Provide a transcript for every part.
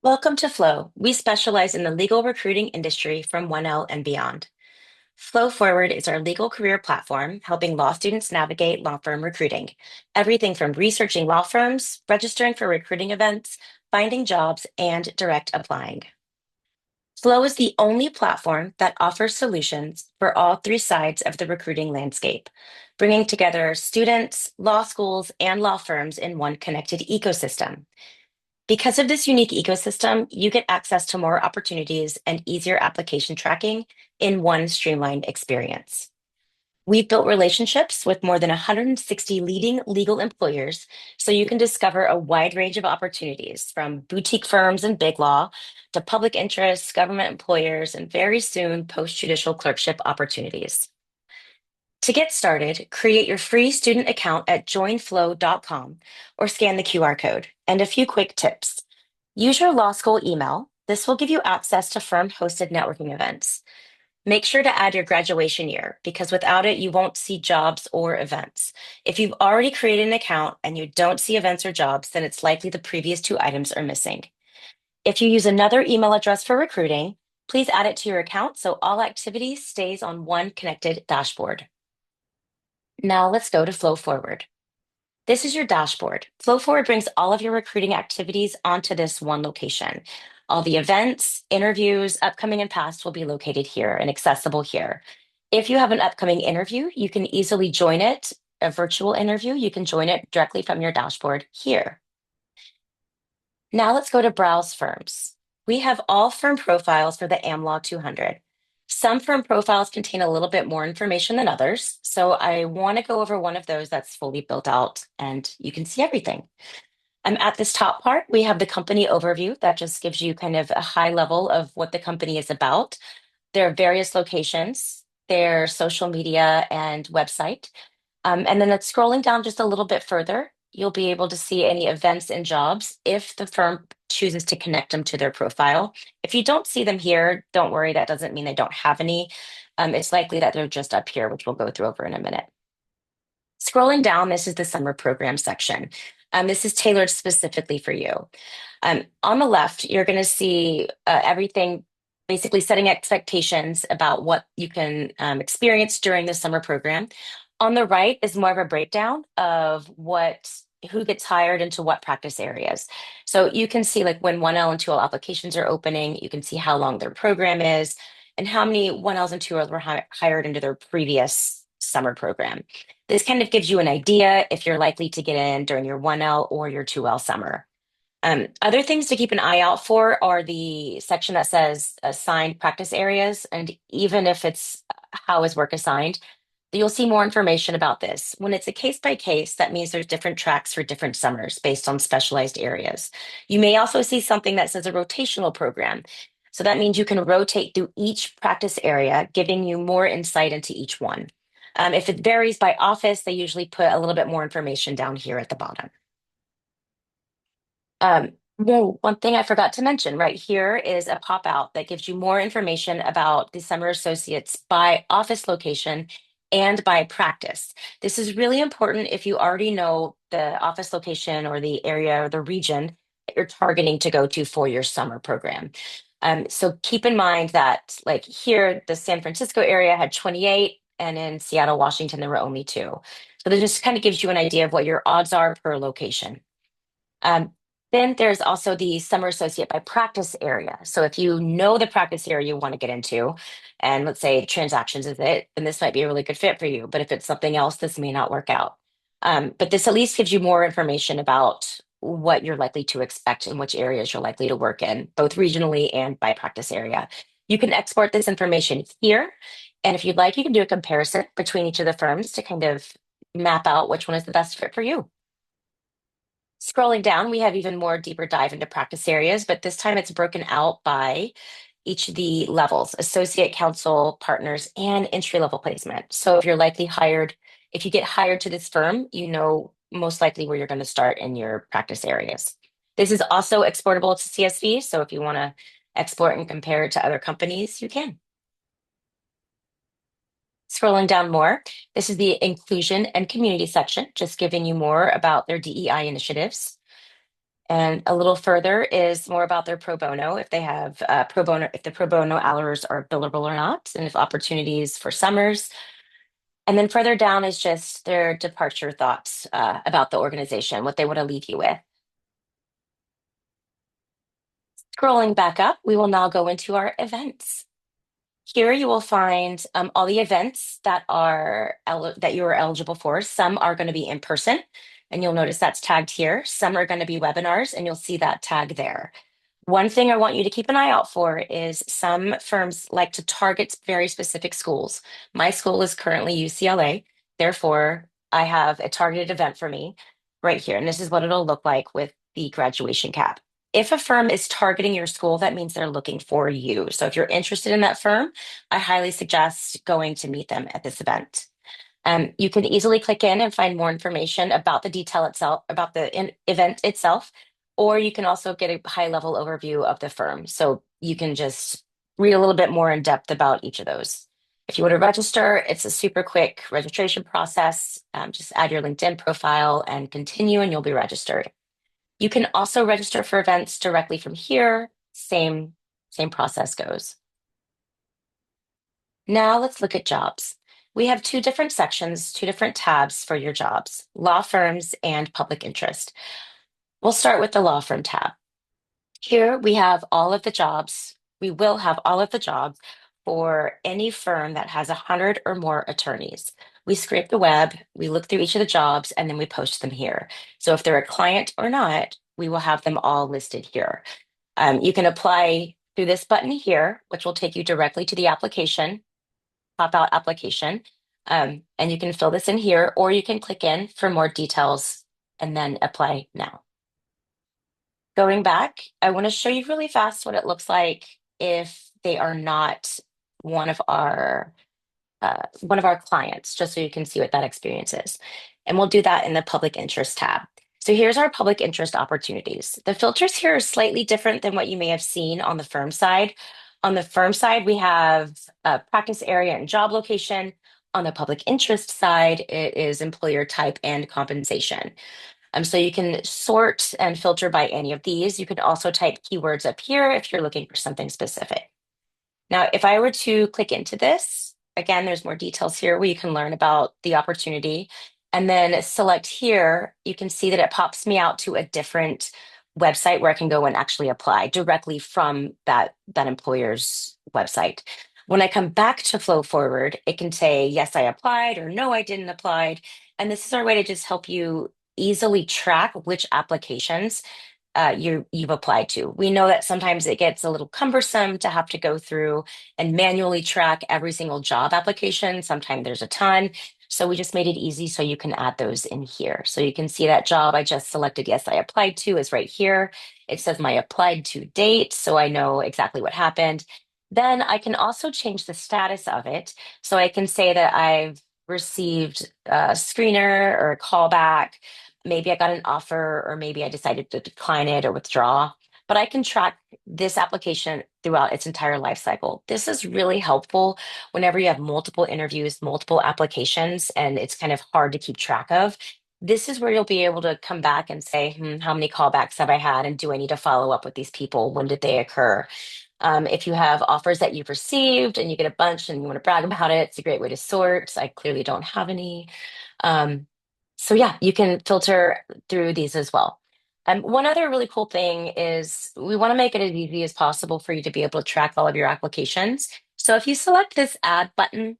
Welcome to Flo. We specialize in the legal recruiting industry from 1L and beyond. Flo Forward is our legal career platform helping law students navigate law firm recruiting. Everything from researching law firms, registering for recruiting events, finding jobs, and direct applying. Flo is the only platform that offers solutions for all three sides of the recruiting landscape, bringing together students, law schools, and law firms in one connected ecosystem. Because of this unique ecosystem, you get access to more opportunities and easier application tracking in one streamlined experience. We've built relationships with more than 160 leading legal employers so you can discover a wide range of opportunities from boutique firms and big law to public interest, government employers, and very soon post judicial clerkship opportunities. To get started, create your free student account at joinflow.com or scan the QR code. And a few quick tips. Use your law school email. This will give you access to firm hosted networking events. Make sure to add your graduation year because without it, you won't see jobs or events. If you've already created an account and you don't see events or jobs, then it's likely the previous two items are missing. If you use another email address for recruiting, please add it to your account so all activity stays on one connected dashboard. Now let's go to Flow Forward. This is your dashboard. Flow Forward brings all of your recruiting activities onto this one location. All the events, interviews, upcoming and past will be located here and accessible here. If you have an upcoming interview, you can easily join it, a virtual interview. You can join it directly from your dashboard here. Now let's go to Browse Firms. We have all firm profiles for the AmLaw 200. Some firm profiles contain a little bit more information than others, so I want to go over one of those that's fully built out and you can see everything. At this top part, we have the company overview that just gives you kind of a high level of what the company is about. There are various locations, their social media and website. And then it's scrolling down just a little bit further, you'll be able to see any events and jobs if the firm chooses to connect them to their profile. If you don't see them here, don't worry, that doesn't mean they don't have any. It's likely that they're just up here, which we'll go through over in a minute. Scrolling down, this is the summer program section. This is tailored specifically for you. On the left, you're going to see everything basically setting expectations about what you can experience during the summer program. On the right is more of a breakdown of who gets hired into what practice areas. So you can see like when 1L and 2L applications are opening, you can see how long their program is and how many 1Ls and 2Ls were hired into their previous summer program. This kind of gives you an idea if you're likely to get in during your 1L or your 2L summer. Other things to keep an eye out for are the section that says assigned practice areas. And even if it's how is work assigned, you'll see more information about this. When it's a case by case, that means there's different tracks for different summers based on specialized areas. You may also see something that says a rotational program. So that means you can rotate through each practice area, giving you more insight into each one. If it varies by office, they usually put a little bit more information down here at the bottom. One thing I forgot to mention right here is a pop out that gives you more information about the summer associates by office location and by practice. This is really important if you already know the office location or the area or the region that you're targeting to go to for your summer program. So keep in mind that like here, the San Francisco area had 28 and in Seattle, Washington, there were only two. So that just kind of gives you an idea of what your odds are per location. Um, then there's also the summer associate by practice area. So if you know the practice area you want to get into, and let's say transactions is it, then this might be a really good fit for you. But if it's something else, this may not work out. But this at least gives you more information about what you're likely to expect and which areas you're likely to work in, both regionally and by practice area. You can export this information here. And if you'd like, you can do a comparison between each of the firms to kind of map out which one is the best fit for you. Scrolling down, we have even more deeper dive into practice areas, but this time it's broken out by each of the levels, associate counsel, partners, and entry level placement. So if you get hired to this firm, you know most likely where you're going to start in your practice areas. This is also exportable to CSV. So if you want to export and compare it to other companies, you can. Scrolling down more, this is the inclusion and community section, just giving you more about their DEI initiatives. And a little further is more about their pro bono, if they have pro bono, if the pro bono hours are billable or not, and if opportunities for summers. And then further down is just their departure thoughts about the organization, what they want to leave you with. Scrolling back up, we will now go into our events. Here you will find all the events that you are eligible for. Some are going to be in person, and you'll notice that's tagged here. Some are going to be webinars, and you'll see that tag there. One thing I want you to keep an eye out for is some firms like to target very specific schools. My school is currently UCLA, therefore, I have a targeted event for me right here. And this is what it'll look like with the graduation cap. If a firm is targeting your school, that means they're looking for you. So if you're interested in that firm, I highly suggest going to meet them at this event. You can easily click in and find more information about the detail itself, about the event itself, or you can also get a high level overview of the firm. So you can just read a little bit more in depth about each of those. If you want to register, it's a super quick registration process. Just add your LinkedIn profile and continue, and you'll be registered. You can also register for events directly from here. Same process goes. Now let's look at jobs. We have two different sections, two different tabs for your jobs, law firms and public interest. We'll start with the law firm tab. Here we have all of the jobs. We will have all of the jobs for any firm that has 100 or more attorneys. We scrape the web, we look through each of the jobs, and then we post them here. So if they're a client or not, we will have them all listed here. You can apply through this button here, which will take you directly to the application, pop out application. And you can fill this in here, or you can click in for more details and then apply now. Going back, I want to show you really fast what it looks like if they are not one of our one of our clients, just so you can see what that experience is. And we'll do that in the public interest tab. So here's our public interest opportunities. The filters here are slightly different than what you may have seen on the firm side. On the firm side, we have practice area and job location. On the public interest side, it is employer type and compensation. So you can sort and filter by any of these. You can also type keywords up here if you're looking for something specific. Now, if I were to click into this, again, there's more details here where you can learn about the opportunity. And then select here, you can see that it pops me out to a different website where I can go and actually apply directly from that employer's website. When I come back to Flow Forward, it can say, yes, I applied, or no, I didn't apply. And this is our way to just help you easily track which applications you've applied to. We know that sometimes it gets a little cumbersome to have to go through and manually track every single job application. Sometimes there's a ton. So we just made it easy so you can add those in here. So you can see that job I just selected, yes, I applied to, is right here. It says my applied to date, so I know exactly what happened. Then I can also change the status of it. So I can say that I've received a screener or a callback. Maybe I got an offer, or maybe I decided to decline it or withdraw. But I can track this application throughout its entire life cycle. This is really helpful whenever you have multiple interviews, multiple applications, and it's kind of hard to keep track of. This is where you'll be able to come back and say, how many callbacks have I had? And do I need to follow up with these people? When did they occur? If you have offers that you've received and you get a bunch and you want to brag about it, it's a great way to sort. I clearly don't have any. Um, so yeah, you can filter through these as well. One other really cool thing is we want to make it as easy as possible for you to be able to track all of your applications. So if you select this add button,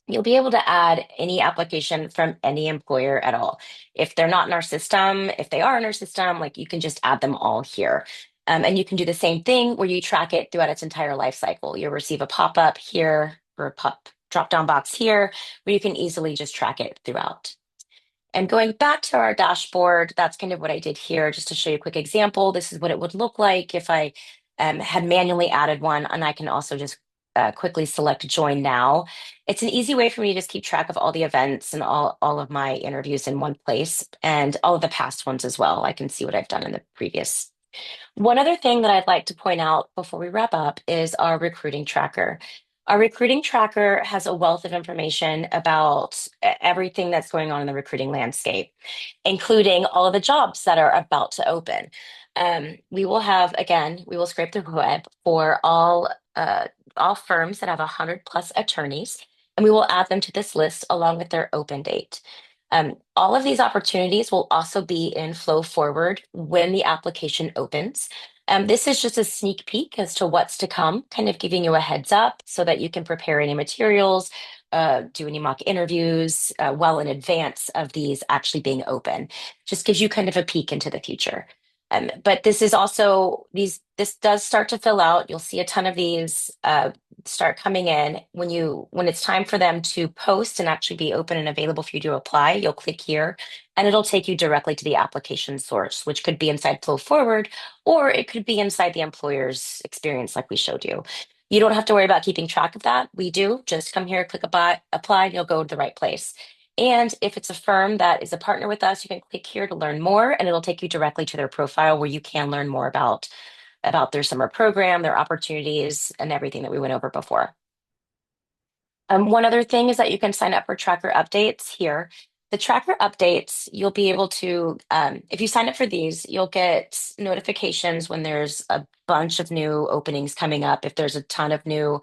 you'll be able to add any application from any employer at all. If they're not in our system, if they are in our system, like you can just add them all here. And you can do the same thing where you track it throughout its entire life cycle. You'll receive a pop-up here or a pop drop-down box here where you can easily just track it throughout. And going back to our dashboard, that's kind of what I did here, just to show you a quick example. This is what it would look like if I had manually added one, and I can also just quickly select join now. It's an easy way for me to just keep track of all the events and all of my interviews in one place, and all of the past ones as well. I can see what I've done in the previous. One other thing that I'd like to point out before we wrap up is our recruiting tracker. Our recruiting tracker has a wealth of information about everything that's going on in the recruiting landscape, including all of the jobs that are about to open. We will have, again, we will scrape the web for all firms that have 100 plus attorneys, and we will add them to this list along with their open date. All of these opportunities will also be in Flow Forward when the application opens. This is just a sneak peek as to what's to come, kind of giving you a heads up so that you can prepare any materials, do any mock interviews well in advance of these actually being open. Just gives you kind of a peek into the future. But this is also this does start to fill out. You'll see a ton of these start coming in when it's time for them to post and actually be open and available for you to apply. You'll click here and it'll take you directly to the application source, which could be inside Flow Forward or it could be inside the employer's experience, like we showed you. You don't have to worry about keeping track of that. We do. Just come here, click apply, and you'll go to the right place. And if it's a firm that is a partner with us, you can click here to learn more, and it'll take you directly to their profile where you can learn more about their summer program, their opportunities, and everything that we went over before. One other thing is that you can sign up for tracker updates here. The tracker updates, you'll be able to, if you sign up for these, you'll get notifications when there's a bunch of new openings coming up. If there's a ton of new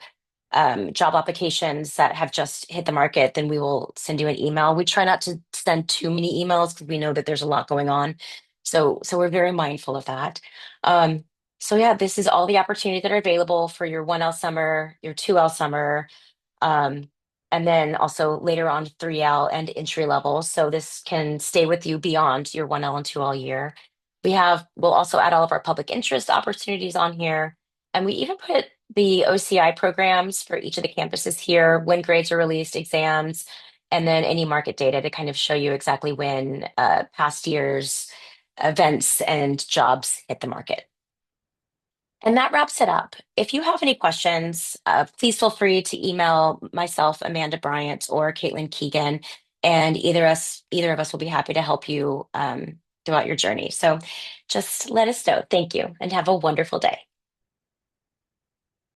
job applications that have just hit the market, then we will send you an email. We try not to send too many emails because we know that there's a lot going on. So we're very mindful of that. So yeah, this is all the opportunities that are available for your 1L summer, your 2L summer, um, and then also later on 3L and entry level. So this can stay with you beyond your 1L and 2L year. We'll also add all of our public interest opportunities on here. And we even put the OCI programs for each of the campuses here, when grades are released, exams, and then any market data to kind of show you exactly when past years, events, and jobs hit the market. And that wraps it up. If you have any questions, please feel free to email myself, Amanda Bryant, or Caitlin Keegan, and either of us will be happy to help you throughout your journey. So just let us know. Thank you, and have a wonderful day.